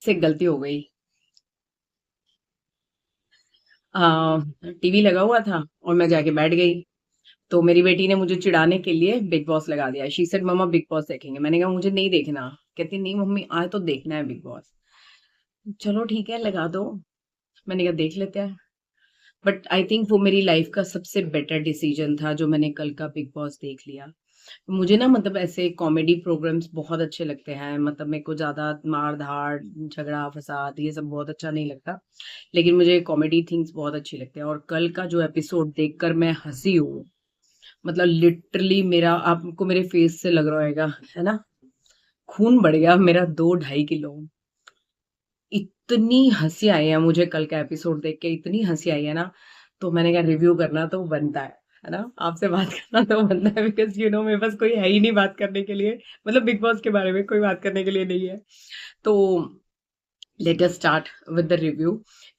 से गलती हो गई। टीवी लगा हुआ था और मैं जाके बैठ गई। तो मेरी बेटी ने मुझे चिढ़ाने के लिए बिग बॉस लगा दिया। She said mamma big boss देखेंगे। मैंने कहा मुझे नहीं देखना। कहती नहीं मम्मी आज तो देखना है बिग बॉस। चलो ठीक है लगा दो। मैंने कहा देख लेते हैं। बट आई थिंक वो मेरी लाइफ का सबसे बेटर डिसीजन था जो मैंने कल का बिग बॉस देख लिया। मुझे ना मतलब ऐसे कॉमेडी प्रोग्राम्स बहुत अच्छे लगते हैं। मतलब मेरे को ज्यादा मार धाड़ झगड़ा फसाद ये सब बहुत अच्छा नहीं लगता। लेकिन मुझे कॉमेडी थिंग्स बहुत अच्छी लगते हैं और कल का जो एपिसोड देखकर मैं हंसी हूँ। मतलब लिटरली मेरा आपको मेरे फेस से लग रहा होगा है ना। खून बढ़ गया मेरा 2-2.5 किलो। इतनी हंसी आई है मुझे कल का एपिसोड देख के। इतनी हंसी आई है ना। तो मैंने कहा रिव्यू करना तो बनता है ना। आपसे बात करना तो बनता है बिकॉज मेरे पास कोई है ही नहीं बात करने के लिए। मतलब बिग बॉस के बारे में कोई बात करने के लिए नहीं है। तो let us start with the review.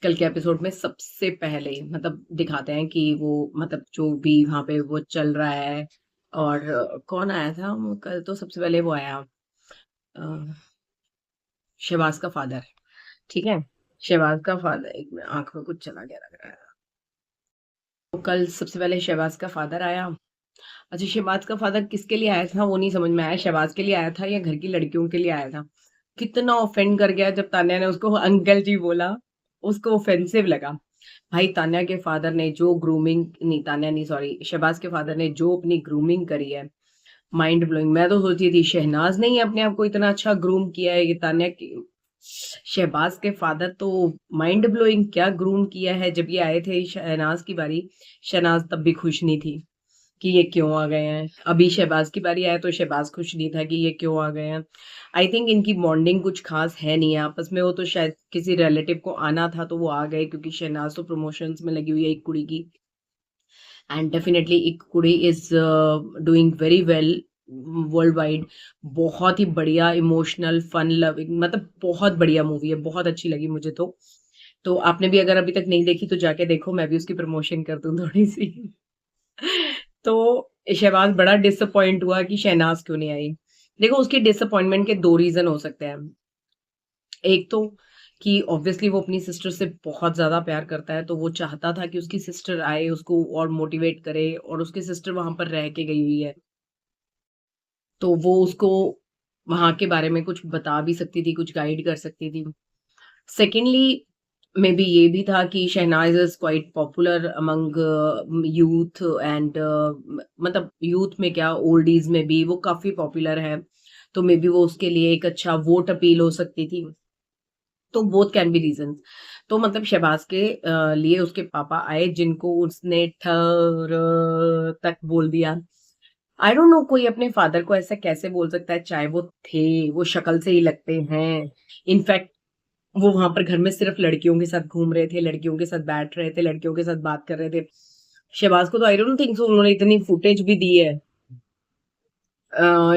कल के एपिसोड में सबसे पहले मतलब दिखाते हैं कि वो मतलब जो भी वहां पे वो चल रहा है। और कौन आया था कल। तो सबसे पहले वो आया अ, शहबाज का फादर। ठीक है। शहबाज का फादर एक मिनट आंख में कुछ चला गया लग रहा है। तो कल सबसे पहले शहबाज का फादर आया। अच्छा शहबाज का फादर किसके लिए आया था वो नहीं समझ में आया। शहबाज के लिए आया था या घर की लड़कियों के लिए आया था। कितना ऑफेंड कर गया जब तान्या ने उसको अंकल जी बोला। उसको ऑफेंसिव लगा। भाई तान्या के फादर ने जो ग्रूमिंग नहीं तान्या नहीं सॉरी शहबाज के फादर ने जो अपनी ग्रूमिंग करी है। Mind blowing. मैं तो सोची थी शहनाज ने ही अपने आप को इतना अच्छा ग्रूम किया है। ये तान्या की शहबाज के फादर तो माइंड ब्लोइंग क्या ग्रूम किया है। जब ये आए थे शहनाज की बारी शहनाज तब भी खुश नहीं थी कि ये क्यों आ गए हैं। अभी शहबाज की बारी आया तो शहबाज खुश नहीं था कि ये क्यों आ गए हैं। आई थिंक इनकी बॉन्डिंग कुछ खास है नहीं है आपस में। वो तो शायद किसी रिलेटिव को आना था तो वो आ गए क्योंकि शहनाज तो प्रमोशंस में लगी हुई है एक कुड़ी की। एंड डेफिनेटली एक कुड़ी is doing very well world wide. बहुत ही बढ़िया इमोशनल फन लविंग मतलब बहुत बढ़िया मूवी है। बहुत अच्छी लगी मुझे तो आपने भी अगर अभी तक नहीं देखी तो जाके देखो। मैं भी उसकी प्रमोशन कर दूं थोड़ी सी। तो शहबाज बड़ा डिसअपॉइंट हुआ कि शहनाज क्यों नहीं आई। देखो उसकी डिसअपॉइंटमेंट के दो रीजन हो सकते हैं। एक तो कि ऑब्वियसली वो अपनी सिस्टर से बहुत ज्यादा प्यार करता है तो वो चाहता था कि उसकी सिस्टर आए उसको और मोटिवेट करे और उसकी सिस्टर वहां पर रह के गई हुई है। तो वो उसको वहां के बारे में कुछ बता भी सकती थी कुछ गाइड कर सकती थी। सेकेंडली मे बी ये भी था कि Shehnaz is quite popular among youth and मतलब यूथ में क्या ओल्डीज में भी वो काफी पॉपुलर है। तो मे बी वो उसके लिए एक अच्छा वोट अपील हो सकती थी। तो बोथ कैन बी रीजंस। तो मतलब शहबाज के लिए उसके पापा आए जिनको उसने ठर तक बोल दिया। आई डोंट नो कोई अपने फादर को ऐसा कैसे बोल सकता है चाहे वो थे वो शक्ल से ही लगते हैं। इनफैक्ट वो वहां पर घर में सिर्फ लड़कियों के साथ घूम रहे थे लड़कियों के साथ बैठ रहे थे लड़कियों के साथ बात कर रहे थे। शहबाज को तो आई डोंट थिंक सो उन्होंने इतनी फुटेज भी दी है।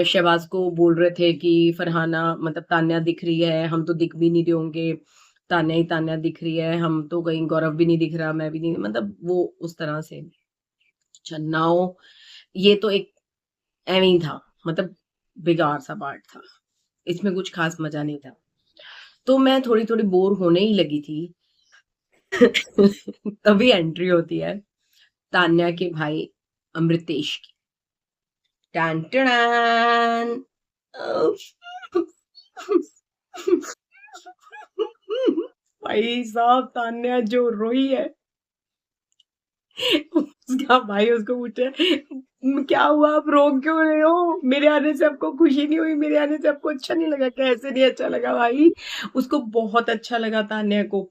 शहबाज को बोल रहे थे कि फरहाना मतलब तान्या दिख रही है हम तो दिख भी नहीं रहे होंगे। तान्या ही तान्या दिख रही है हम तो कहीं गौरव भी नहीं दिख रहा मैं भी नहीं मतलब वो उस तरह से। चन्नाओ ये तो एक एवं ही था। मतलब बेकार सा पार्ट था। इसमें कुछ खास मजा नहीं था। तो मैं थोड़ी थोड़ी बोर होने ही लगी थी। तभी एंट्री होती है तान्या के भाई अमृतेश की। टन टन भाई साहब तान्या जो रोई है। उसका भाई उसको पूछे क्या हुआ आप रो क्यों रहे हो। मेरे आने से आपको खुशी नहीं हुई मेरे आने से आपको अच्छा नहीं लगा। कैसे नहीं अच्छा लगा भाई। उसको बहुत अच्छा लगा तान्या को।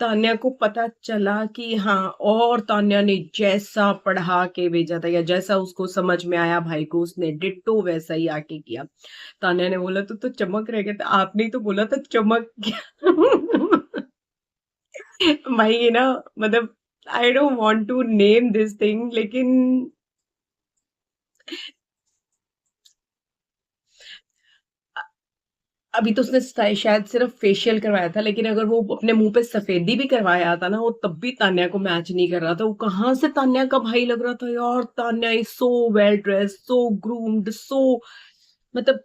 तान्या को पता चला कि हाँ और तान्या ने जैसा पढ़ा के भेजा था या जैसा उसको समझ में आया भाई को उसने डिट्टो वैसा ही आके किया। तान्या ने बोला तो चमक रह गया था आपने ही तो बोला था चमक गया। भाई ये ना मतलब I don't want to name this thing लेकिन अभी तो उसने शायद सिर्फ फेशियल करवाया था लेकिन अगर वो अपने मुंह पे सफेदी भी करवाया था ना वो तब भी तान्या को मैच नहीं कर रहा था। वो कहाँ से तान्या का भाई लग रहा था यार। Tanya is so well dress so groomed so मतलब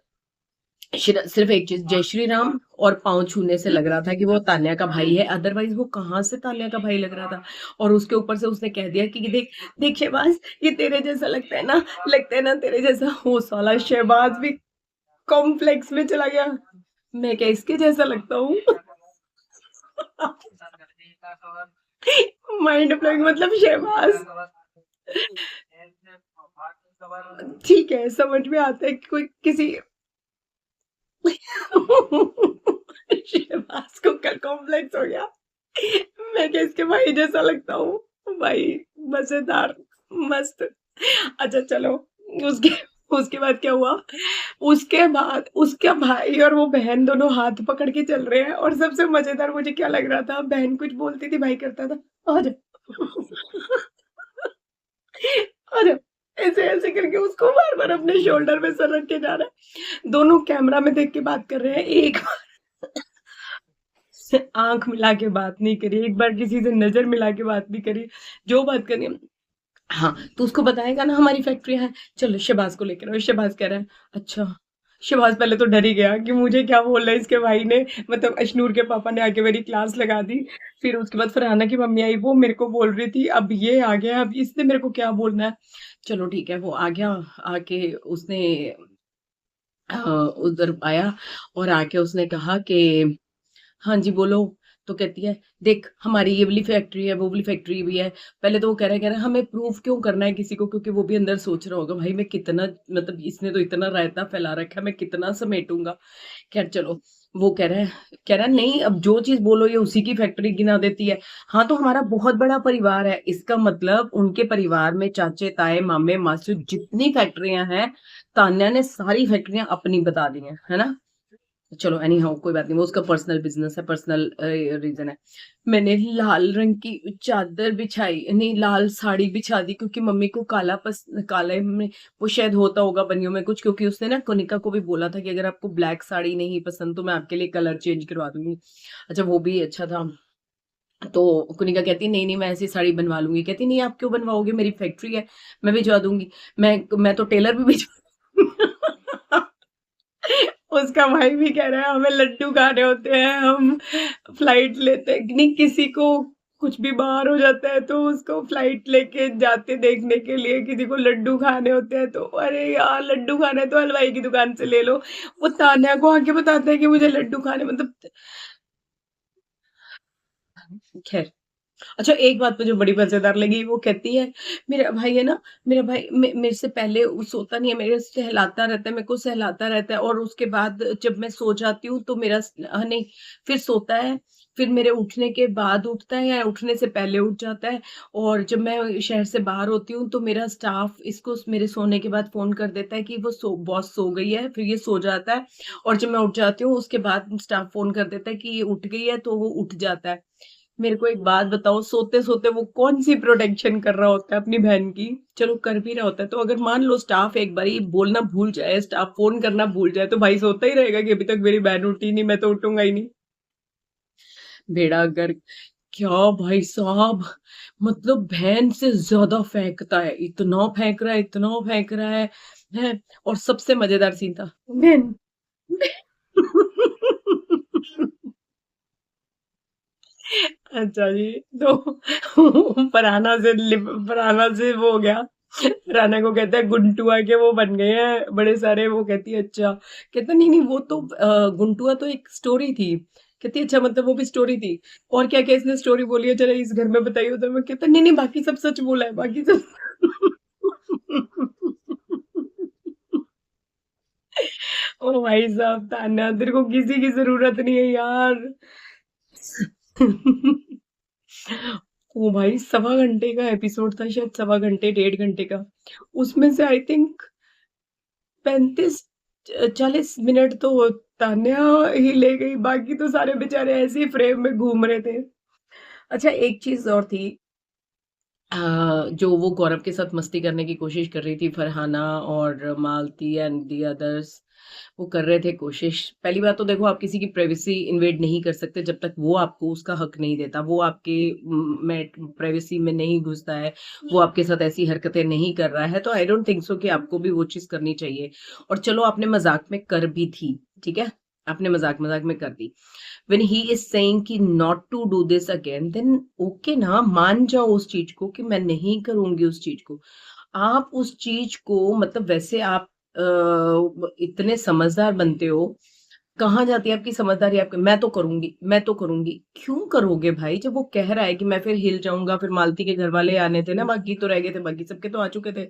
सिर्फ एक चीज, जय श्री राम और पाँव छूने से लग रहा था कि वो तान्या का भाई है, अदरवाइज वो कहाँ से तान्या का भाई लग रहा था। और उसके ऊपर से उसने कह दिया कि देख देख शहबाज, ये तेरे जैसा लगता है ना तेरे जैसा। वो साला शहबाज भी कॉम्प्लेक्स में चला गया। मैं क्या इसके जैसा लगता हूँ? माइंड ब्लोइंग, मतलब शहबाज, ठीक है समझ में आता है कि कोई किसी शहबाज को कल कॉम्प्लेक्स हो गया, मैं क्या इसके भाई जैसा लगता हूँ भाई। मजेदार, मस्त। अच्छा चलो, उसके उसके बाद क्या हुआ? उसके बाद उसका भाई और वो बहन दोनों हाथ पकड़ के चल रहे हैं, और सबसे मजेदार मुझे क्या लग रहा था, बहन कुछ बोलती थी, भाई करता था और और ऐसे ऐसे करके उसको बार बार अपने शोल्डर पे सर रख के जा रहा है। दोनों कैमरा में देख के बात कर रहे हैं, एक से आंख मिला के बात नहीं करी, एक बार किसी से नजर मिला के बात नहीं करी। जो बात करनी है, हाँ तो उसको बताएगा ना हमारी फैक्ट्रियां हैं, चलो शहबाज को लेकर आओ। शहबाज कह रहा है अच्छा। शहबाज पहले तो डर ही गया कि मुझे क्या बोल रहा है इसके भाई ने, मतलब अशनूर के पापा ने आके मेरी क्लास लगा दी। फिर उसके बाद फरहाना की मम्मी आई, वो मेरे को बोल रही थी अब ये आ गया, अब इसने मेरे को क्या बोलना है। चलो ठीक है, वो आ गया। आके उसने उधर आया और आके उसने कहा कि हाँ जी बोलो। तो कहती है देख हमारी ये वाली फैक्ट्री है, वो वाली फैक्ट्री भी है। पहले तो वो कह रहा है हमें प्रूफ क्यों करना है किसी को, क्योंकि वो भी अंदर सोच रहा होगा भाई मैं कितना, मतलब इसने तो इतना रायता फैला रखा है, मैं कितना समेटूंगा। खैर चलो, वो कह रहा है नहीं, अब जो चीज बोलो ये उसी की फैक्ट्री गिना देती है। हाँ तो हमारा बहुत बड़ा परिवार है, इसका मतलब उनके परिवार में चाचे ताए मामे मासू जितनी फैक्ट्रियां हैं, तान्या ने सारी फैक्ट्रियां अपनी बता दी हैं, है ना। चलो एनी हाउ कोई बात नहीं, वो उसका पर्सनल बिजनेस है, पर्सनल रीजन है। मैंने लाल रंग की चादर बिछाई, नहीं लाल साड़ी बिछा दी, क्योंकि मम्मी को काले में वो शायद होता होगा बनियों में कुछ, क्योंकि उसने ना कनिका को भी बोला था कि अगर आपको ब्लैक साड़ी नहीं पसंद तो मैं आपके लिए कलर चेंज करवा दूंगी। अच्छा वो भी अच्छा था। तो कनिका कहती नहीं नहीं मैं ऐसी साड़ी बनवा लूंगी, कहती नहीं आप क्यों बनवाओगे, मेरी फैक्ट्री है, मैं भिजवा दूंगी। मैं तो टेलर भी भिजवा उसका भाई भी कह रहा है हमें लड्डू खाने होते हैं, हम फ्लाइट लेते हैं, नहीं किसी को कुछ भी बाहर हो जाता है तो उसको फ्लाइट लेके जाते देखने के लिए, किसी को लड्डू खाने होते हैं तो अरे यार लड्डू खाना है तो हलवाई की दुकान से ले लो। वो तान्या को आके बताता है कि मुझे लड्डू खाने, मतलब खैर। अच्छा एक बात मुझे बड़ी मजेदार लगी, वो कहती है मेरा भाई है ना, मेरा भाई मेरे से पहले वो सोता नहीं है, मेरे से सहलाता रहता है, मेरे को सहलाता रहता है, और उसके बाद जब मैं सो जाती हूँ तो नहीं, फिर सोता है, फिर मेरे उठने के बाद उठता है या उठने से पहले उठ जाता है। और जब मैं शहर से बाहर होती हूँ तो मेरा स्टाफ इसको मेरे सोने के बाद फोन कर देता है कि वो बॉस सो गई है, फिर ये सो जाता है। और जब मैं उठ जाती हूँ उसके बाद स्टाफ फोन कर देता है कि ये उठ गई है, तो वो उठ जाता है। मेरे को एक बात बताओ, सोते-सोते वो कौन-सी प्रोटेक्शन कर रहा होता है अपनी बहन की? चलो कर भी रहा होता है, तो अगर मान लो स्टाफ एक बारी बोलना भूल जाए, स्टाफ फ़ोन करना भूल जाए, तो भाई सोता ही रहेगा कि अभी तक मेरी बहन उठी नहीं, मैं तो उठूँगा ही नहीं। भेड़ा गर्क, क्या भाई साहब, मतलब बहन से ज़्यादा फेंकता है, इतना फेंक रहा है। और सबसे मज़ेदार सीन था, बहन अच्छा जी, तो फरहाना से वो हो गया। फरहाना को कहता है गुंटुआ के वो बन गए हैं बड़े सारे, वो कहती है अच्छा, कहता नहीं नहीं वो तो गुंटुआ तो एक स्टोरी थी। कहती अच्छा मतलब वो भी स्टोरी थी, और क्या क्या इसने स्टोरी बोली है जरा इस घर में बताइए। तो मैं कहता नहीं नहीं बाकी सब सच बोला है, बाकी सब ओ भाई साहब तान्या तेरे को किसी की जरूरत नहीं है यार। ओ भाई 1.25 घंटे का एपिसोड था, शायद 1.25 घंटे 1.5 घंटे का। उसमें से आई थिंक 35 40 मिनट तो तान्या ही ले गई, बाकी तो सारे बेचारे ऐसे ही फ्रेम में घूम रहे थे। अच्छा एक चीज और थी, जो वो गौरव के साथ मस्ती करने की कोशिश कर रही थी फरहाना और मालती एंड दी अदर्स, वो कर रहे थे कोशिश। पहली बात तो देखो आप किसी की प्राइवेसी इन्वेड नहीं कर सकते जब तक वो आपको उसका हक नहीं देता, वो आपके प्राइवेसी में नहीं घुसता है, वो आपके साथ ऐसी हरकतें नहीं कर रहा है, तो आई डोंट थिंक सो कि आपको भी वो चीज करनी चाहिए। और चलो आपने मजाक में कर भी थी, ठीक है, आपने मजाक मजाक में कर दी। व्हेन ही इज सेइंग कि not to do this again, then okay ना, मान जाओ उस चीज को कि मैं नहीं करूंगी उस चीज को। आप उस चीज को मतलब वैसे आप इतने समझदार बनते हो, कहाँ जाती है आपकी समझदारी? आपके मैं तो करूंगी, मैं तो करूंगी, क्यों करोगे भाई? जब वो कह रहा है कि मैं फिर हिल जाऊंगा, फिर मालती के घर वाले आने थे ना, बाकी तो रह गए थे, बाकी सबके तो आ चुके थे,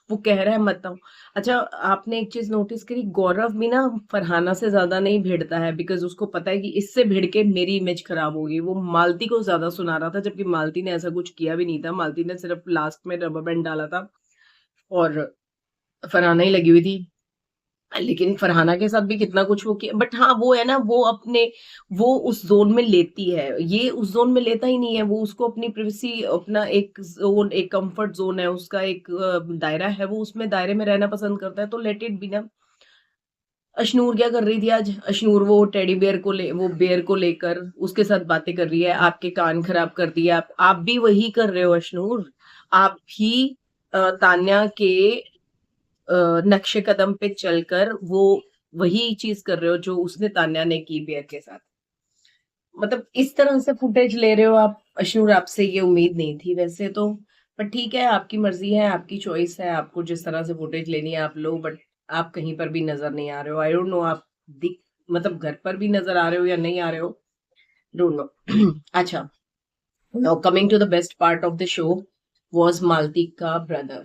वो कह रहा है मत आओ। अच्छा, आपने एक चीज नोटिस करी, गौरव भी ना फरहाना से ज्यादा नहीं भिड़ता है, बिकॉज उसको पता है कि इससे भिड़ के मेरी इमेज खराब होगी। वो मालती को ज्यादा सुना रहा था, जबकि मालती ने ऐसा कुछ किया भी नहीं था। मालती ने सिर्फ लास्ट में रबर बैंड डाला था और फरहाना ही लगी हुई थी। लेकिन फरहाना के साथ भी कितना कुछ वो किया, बट हाँ वो है ना, वो अपने वो उस जोन में लेती है, ये उस जोन में लेता ही नहीं है। वो उसको अपनी प्रिवेसी, अपना एक जोन, एक कंफर्ट जोन है उसका, एक दायरा है, वो उसमें दायरे में रहना पसंद करता है, तो लेट इट बी ना। अशनूर क्या कर रही थी आज? अशनूर वो टेडी बेयर को ले, वो बेयर को लेकर उसके साथ बातें कर रही है। आपके कान खराब कर दिए। आप भी वही कर रहे हो अशनूर। आप भी तान्या के नक्शे कदम पे चलकर वो वही चीज कर रहे हो जो उसने, तान्या ने की बेयर के साथ। मतलब इस तरह से फुटेज ले रहे हो आप अशनूर, आपसे ये उम्मीद नहीं थी वैसे तो। पर ठीक है, आपकी मर्जी है, आपकी चॉइस है, आपको जिस तरह से फुटेज लेनी है आप लो, बट आप कहीं पर भी नजर नहीं आ रहे हो। आई डोंट नो आप दिख मतलब घर पर भी नजर आ रहे हो या नहीं आ रहे हो, डोंट नो। अच्छा, now coming to the best part of the show was Malti का brother.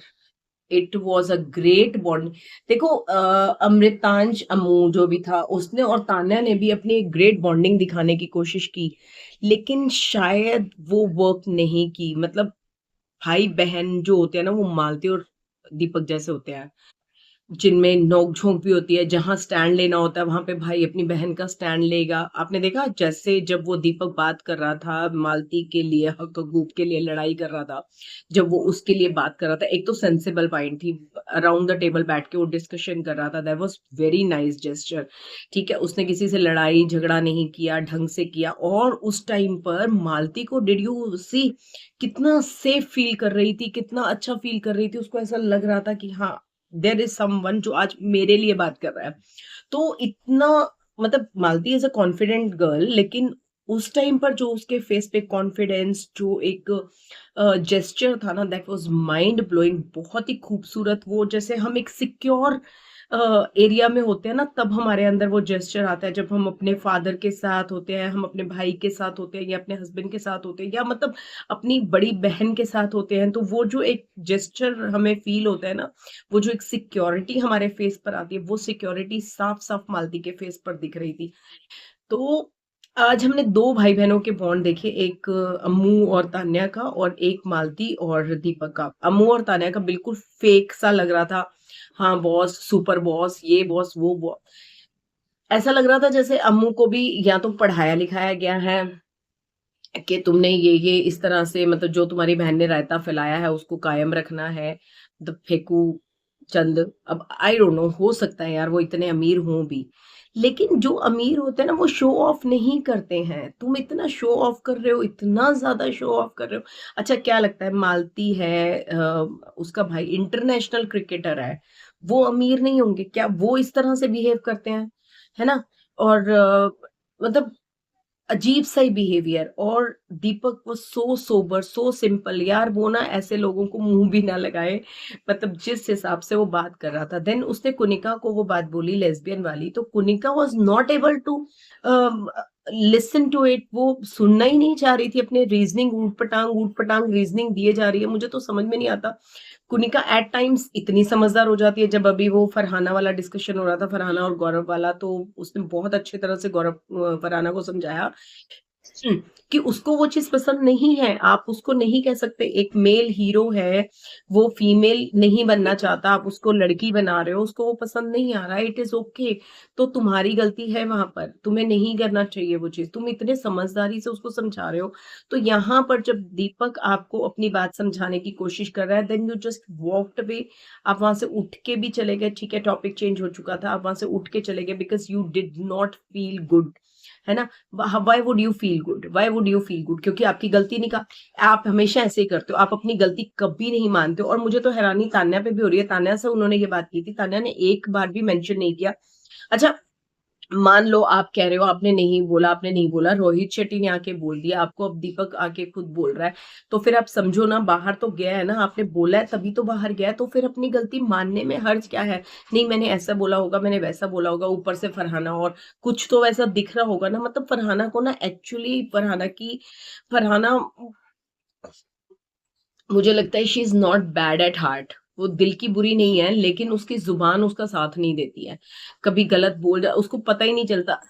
It was a great bond. देखो अमृतांश अमू जो भी था, उसने और तान्या ने भी अपनी एक ग्रेट बॉन्डिंग दिखाने की कोशिश की, लेकिन शायद वो वर्क नहीं की। मतलब भाई बहन जो होते हैं ना, वो मालती और दीपक जैसे होते हैं, जिनमें नोक-झोंक भी होती है, जहाँ स्टैंड लेना होता है, वहाँ पे भाई अपनी बहन का स्टैंड लेगा। आपने देखा जैसे जब वो दीपक बात कर रहा था मालती के लिए, हक-हकूक के लिए लड़ाई कर रहा था, जब वो उसके लिए बात कर रहा था, एक तो सेंसिबल पॉइंट थी, अराउंड द टेबल बैठ के वो डिस्कशन कर रहा था, that was very nice gesture. ठीक है, उसने किसी से लड़ाई झगड़ा नहीं किया, ढंग से किया। और उस टाइम पर मालती को डिड यू सी कितना सेफ फील कर रही थी, कितना अच्छा फील कर रही थी। उसको ऐसा लग रहा था कि हाँ, देयर इज समवन जो आज मेरे लिए बात कर रहा है। तो इतना मतलब मालती इज अ कॉन्फिडेंट गर्ल, लेकिन उस टाइम पर जो उसके फेस पे कॉन्फिडेंस, जो एक जेस्चर था ना, दैट वाज माइंड ब्लोइंग, बहुत ही खूबसूरत। वो जैसे हम एक सिक्योर एरिया में होते हैं ना, तब हमारे अंदर वो जेस्चर आता है, जब हम अपने फादर के साथ होते हैं, हम अपने भाई के साथ होते हैं, या अपने हस्बैंड के साथ होते हैं, या मतलब अपनी बड़ी बहन के साथ होते हैं, तो वो जो एक जेस्चर हमें फील होता है ना, वो जो एक सिक्योरिटी हमारे फेस पर आती है, वो सिक्योरिटी साफ साफ मालती के फेस पर दिख रही थी। तो आज हमने दो भाई बहनों के बॉन्ड देखे, एक अम्मू और तान्या का, और एक मालती और दीपक का। अम्मू और तान्या का बिल्कुल फेक सा लग रहा था। हाँ बॉस, सुपर बॉस, ये बॉस, वो बॉस। ऐसा लग रहा था जैसे अम्मू को भी या तो पढ़ाया लिखाया गया है कि तुमने ये इस तरह से, मतलब जो तुम्हारी बहन ने रायता फैलाया है उसको कायम रखना है, मतलब फेंकू चंद। अब आई डोंट नो, हो सकता है यार वो इतने अमीर हों भी, लेकिन जो अमीर होते हैं ना, वो शो ऑफ नहीं करते हैं। तुम इतना शो ऑफ कर रहे हो, इतना ज्यादा शो ऑफ कर रहे हो। अच्छा, क्या लगता है मालती है उसका भाई इंटरनेशनल क्रिकेटर है, वो अमीर नहीं होंगे क्या? वो इस तरह से बिहेव करते हैं, है ना? और मतलब अजीब सा ही बिहेवियर। और दीपक वो सो सोबर, सो सिंपल यार, वो ना ऐसे लोगों को मुंह भी ना लगाए। मतलब जिस हिसाब से वो बात कर रहा था, देन उसने कुनिका को वो बात बोली लेस्बियन वाली, तो Kunika was not able to listen to it. वो सुनना ही नहीं चाह रही थी। अपने रीजनिंग ऊट पटांग रीजनिंग दिए जा रही है। मुझे तो समझ में नहीं आता। कुनिका एट टाइम्स इतनी समझदार हो जाती है। जब अभी वो फरहाना वाला डिस्कशन हो रहा था, फरहाना और गौरव वाला, तो उसने बहुत अच्छे तरह से फरहाना को समझाया हुँ, कि उसको वो चीज़ पसंद नहीं है। आप उसको नहीं कह सकते, एक मेल हीरो है, वो फीमेल नहीं बनना चाहता, आप उसको लड़की बना रहे हो, उसको वो पसंद नहीं आ रहा है, इट इज़ ओके। तो तुम्हारी गलती है वहाँ पर, तुम्हें नहीं करना चाहिए वो चीज़। तुम इतने समझदारी से उसको समझा रहे हो। तो यहाँ पर जब दीपक आपको अपनी बात समझाने की कोशिश कर रहा है, then you just walked away. आप वहाँ से उठ के भी चले गए, ठीक है, टॉपिक चेंज हो चुका था, आप वहाँ से उठ के चले गए because you did not feel good, है ना? Why would you feel good? Why would you feel good? क्योंकि आपकी गलती नहीं का, आप हमेशा ऐसे ही करते हो, आप अपनी गलती कभी नहीं मानते हो। और मुझे तो हैरानी तान्या पे भी हो रही है। तान्या से उन्होंने ये बात की थी, तान्या ने एक बार भी मेंशन नहीं किया। अच्छा, मान लो आप कह रहे हो आपने नहीं बोला, रोहित शेट्टी ने आके बोल दिया आपको, अब दीपक आके खुद बोल रहा है, तो फिर आप समझो ना, बाहर तो गया है ना, आपने बोला है तभी तो बाहर गया है, तो फिर अपनी गलती मानने में हर्ज क्या है? नहीं मैंने ऐसा बोला होगा, मैंने वैसा बोला होगा, ऊपर से फरहाना और कुछ तो वैसा दिख रहा होगा ना, मतलब फरहाना को ना एक्चुअली फरहाना मुझे लगता है she is not bad at heart, वो दिल की बुरी नहीं है, लेकिन उसकी जुबान उसका साथ नहीं देती है, कभी गलत बोल जा, उसको पता ही नहीं चलता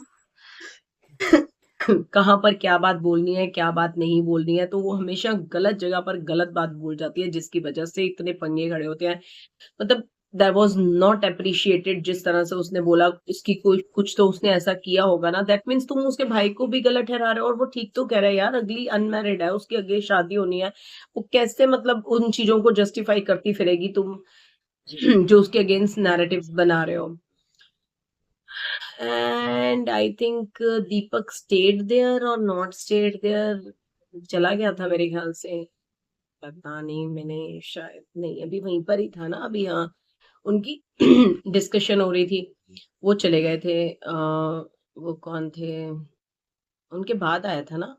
कहाँ पर क्या बात बोलनी है, क्या बात नहीं बोलनी है, तो वो हमेशा गलत जगह पर गलत बात बोल जाती है, जिसकी वजह से इतने पंगे खड़े होते हैं। मतलब दैट वाज नॉट अप्रिशिएटेड, जिस तरह से उसने बोला, इसकी कोई कुछ तो उसने ऐसा किया होगा ना, दैट मीन्स तुम उसके भाई को भी गलत ठहरा रहे हो, और वो ठीक तो कह रहा है यार, अगली अनमैरिड है, उसकी अगली शादी होनी है, वो कैसे मतलब उन चीजों को जस्टिफाई करती फिरेगी तुम जो उसके अगेंस्ट नैरेटिव्स बना रहे हो। And I think Deepak stayed there और नॉट स्टेड देयर, चला गया था मेरे ख्याल से, पता नहीं, मैंने शायद नहीं, अभी वहीं पर ही था ना अभी, हाँ, उनकी डिस्कशन हो रही थी, वो चले गए थे, वो कौन थे, उनके बाद आया था ना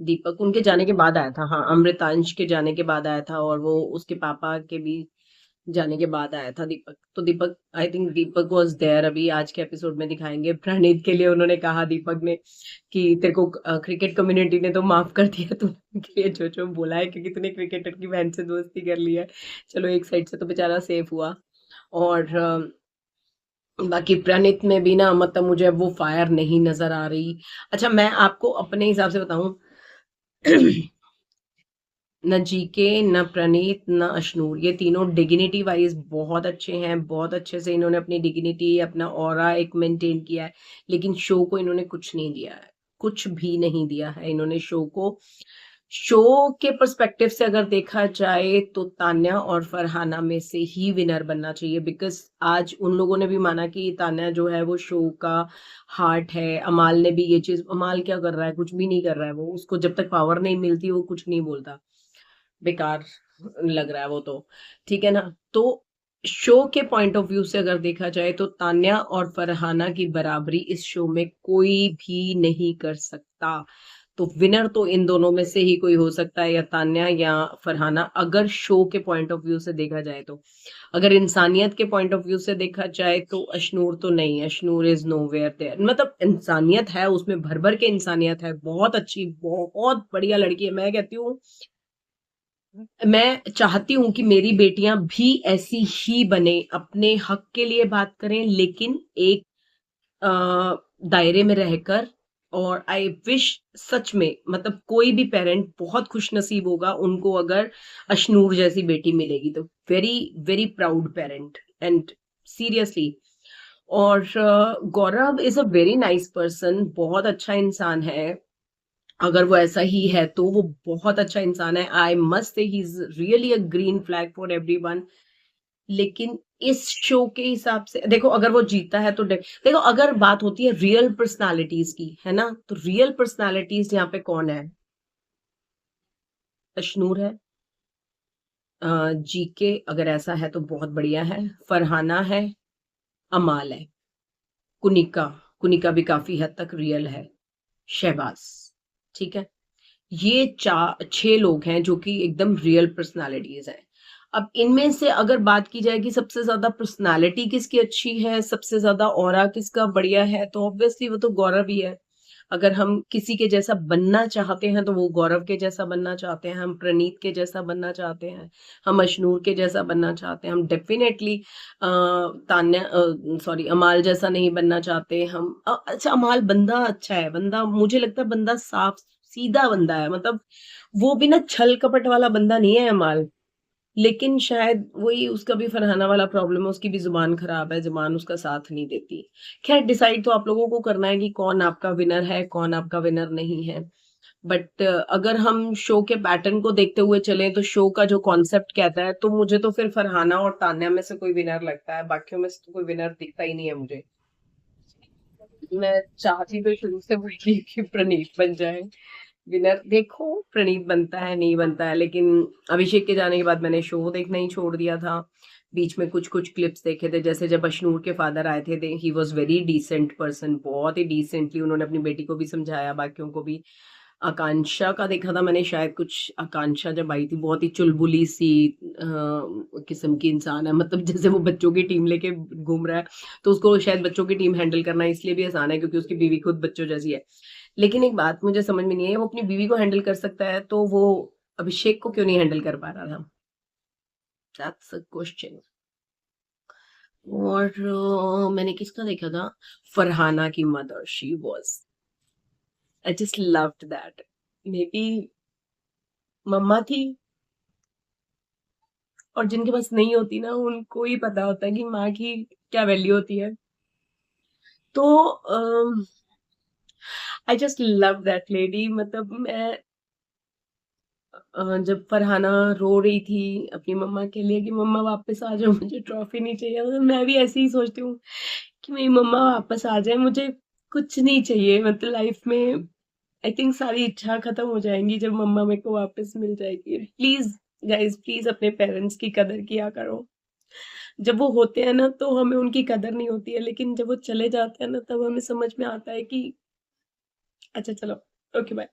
दीपक, उनके जाने के बाद आया था, हाँ, अमृतांश के जाने के बाद आया था, और वो उसके पापा के भी जाने के बाद आया था दीपक, तो Deepak, I think Deepak was there, अभी आज के एपिसोड में दिखाएंगे, प्रणीत के लिए उन्होंने कहा दीपक ने कि तेरे को क्रिकेट कम्युनिटी ने तो माफ कर दिया तूने के लिए जो जो बोला है, क्योंकि तूने क्रिकेटर की बहन से दोस्ती कर ली है, चलो एक साइड से तो बेचारा सेफ हुआ। और बाकी प्रणीत में भी ना, मतलब मुझे अब वो फायर नहीं नजर आ रही। अच्छा मैं आपको अपने हिसाब से बताऊं, न जीके, न प्रणीत, न अशनूर, ये तीनों डिग्निटी वाइज बहुत अच्छे हैं, बहुत अच्छे से इन्होंने अपनी डिग्निटी, अपना ऑरा एक मेंटेन किया है, लेकिन शो को इन्होंने कुछ नहीं दिया है, कुछ भी नहीं दिया है इन्होंने शो को। शो के पर्सपेक्टिव से अगर देखा जाए तो तान्या और फरहाना में से ही विनर बनना चाहिए, बिकॉज आज उन लोगों ने भी माना कि तान्या जो है वो शो का हार्ट है, अमाल ने भी ये चीज, अमाल क्या कर रहा है, कुछ भी नहीं कर रहा है, वो उसको जब तक पावर नहीं मिलती वो कुछ नहीं बोलता, बेकार लग रहा है वो तो, ठीक है ना। तो शो के पॉइंट ऑफ व्यू से अगर देखा जाए तो तान्या और फरहाना की बराबरी इस शो में कोई भी नहीं कर सकता, तो विनर तो इन दोनों में से ही कोई हो सकता है, या तान्या या फरहाना, अगर शो के पॉइंट ऑफ व्यू से देखा जाए तो। अगर इंसानियत के पॉइंट ऑफ व्यू से देखा जाए तो अशनूर तो नहीं, अशनूर इज नोवेयर देयर, मतलब इंसानियत है उसमें, भर भर के इंसानियत है, बहुत अच्छी बहुत बढ़िया लड़की है, मैं कहती हूँ, मैं चाहती हूँ कि मेरी बेटियां भी ऐसी ही बने, अपने हक के लिए बात करें, लेकिन एक अ, दायरे में रहकर। और आई विश, सच में मतलब कोई भी पेरेंट बहुत खुश नसीब होगा उनको अगर अशनूर जैसी बेटी मिलेगी, तो very very proud parent, and seriously. और Gaurav is a very nice person, बहुत अच्छा इंसान है, अगर वो ऐसा ही है तो वो बहुत अच्छा इंसान है, I must say he is really a green flag for everyone. लेकिन इस शो के हिसाब से देखो, अगर वो जीता है तो देखो, अगर बात होती है रियल पर्सनालिटीज की, है ना, तो रियल पर्सनालिटीज यहाँ पे कौन है? अशनूर है, जीके अगर ऐसा है तो बहुत बढ़िया है, फरहाना है, अमाल है, कुनिका, कुनिका भी काफी हद तक रियल है, शहबाज, ठीक है, ये चार छह लोग हैं जो कि एकदम रियल पर्सनालिटीज हैं। अब इनमें से अगर बात की जाए कि सबसे ज्यादा पर्सनालिटी किसकी अच्छी है, सबसे ज्यादा ऑरा किसका बढ़िया है, तो ऑब्वियसली वो तो गौरव ही है। अगर हम किसी के जैसा बनना चाहते हैं तो वो गौरव के जैसा बनना चाहते हैं, हम प्रणीत के जैसा बनना चाहते हैं, हम अशनूर के जैसा बनना चाहते हैं, हम डेफिनेटली तान्या, सॉरी, अमाल जैसा नहीं बनना चाहते हम। अच्छा अमाल बंदा अच्छा है, बंदा मुझे लगता है बंदा साफ सीधा बंदा है, मतलब वो भी ना छल कपट वाला बंदा नहीं है अमाल, लेकिन शायद वही उसका भी फरहाना वाला प्रॉब्लम है, उसकी भी जुबान खराब है, जुबान उसका साथ नहीं देती। खैर डिसाइड तो आप लोगों को करना है कि कौन आपका विनर है, कौन आपका विनर नहीं है। बट अगर हम शो के पैटर्न को देखते हुए चलें तो शो का जो कॉन्सेप्ट कहता है, तो मुझे तो फिर फरहाना और तान्या में से कोई विनर लगता है, बाकियों में से तो कोई विनर दिखता ही नहीं है मुझे। मैं चाहती तो शुरू से वही थी कि प्रणीत बन जाए विनर, देखो प्रणीत बनता है नहीं बनता है, लेकिन अभिषेक के जाने के बाद मैंने शो देखना ही छोड़ दिया था, बीच में कुछ-कुछ क्लिप्स देखे थे, जैसे जब अशनूर के फादर आए थे, he was very decent person, बहुत ही डिसेंटली उन्होंने अपनी बेटी को भी समझाया, बाकियों को भी। आकांक्षा का देखा था मैंने शायद कुछ, आकांक्षा जब आई थी बहुत ही चुलबुली सी किस्म की इंसान है, मतलब जैसे वो बच्चों की टीम लेके घूम रहा है, तो उसको शायद बच्चों की टीम हैंडल करना इसलिए भी आसान है क्योंकि उसकी बीवी खुद बच्चों जैसी है। लेकिन एक बात मुझे समझ में नहीं आई, वो अपनी बीवी को हैंडल कर सकता है, तो वो अभिषेक को क्यों नहीं हैंडल कर पा रहा था? That's a question. और मैंने किसका देखा था? फरहाना की mother, she was, I just loved that. Maybe mamma थी, और जिनके पास नहीं होती ना, उनको ही पता होता है कि माँ की क्या वैल्यू होती है। तो I just love that lady, मतलब मैं जब फरहाना रो रही थी अपनी मम्मा के लिए कि मम्मा वापस आ जाओ, मुझे ट्रॉफी नहीं चाहिए, मतलब मैं भी ऐसे ही सोचती हूँ कि मेरी मम्मा वापस आ जाए, मुझे कुछ नहीं चाहिए, मतलब लाइफ में आई थिंक सारी इच्छा खत्म हो जाएंगी जब मम्मा मेरे को वापस मिल जाएगी। प्लीज गाइज, प्लीज अपने पेरेंट्स की कदर किया करो। जब वो होते हैं ना तो हमें उनकी कदर नहीं होती है, लेकिन जब वो चले जाते हैं ना तब हमें समझ में आता है कि अच्छा चलो, ओके बाय।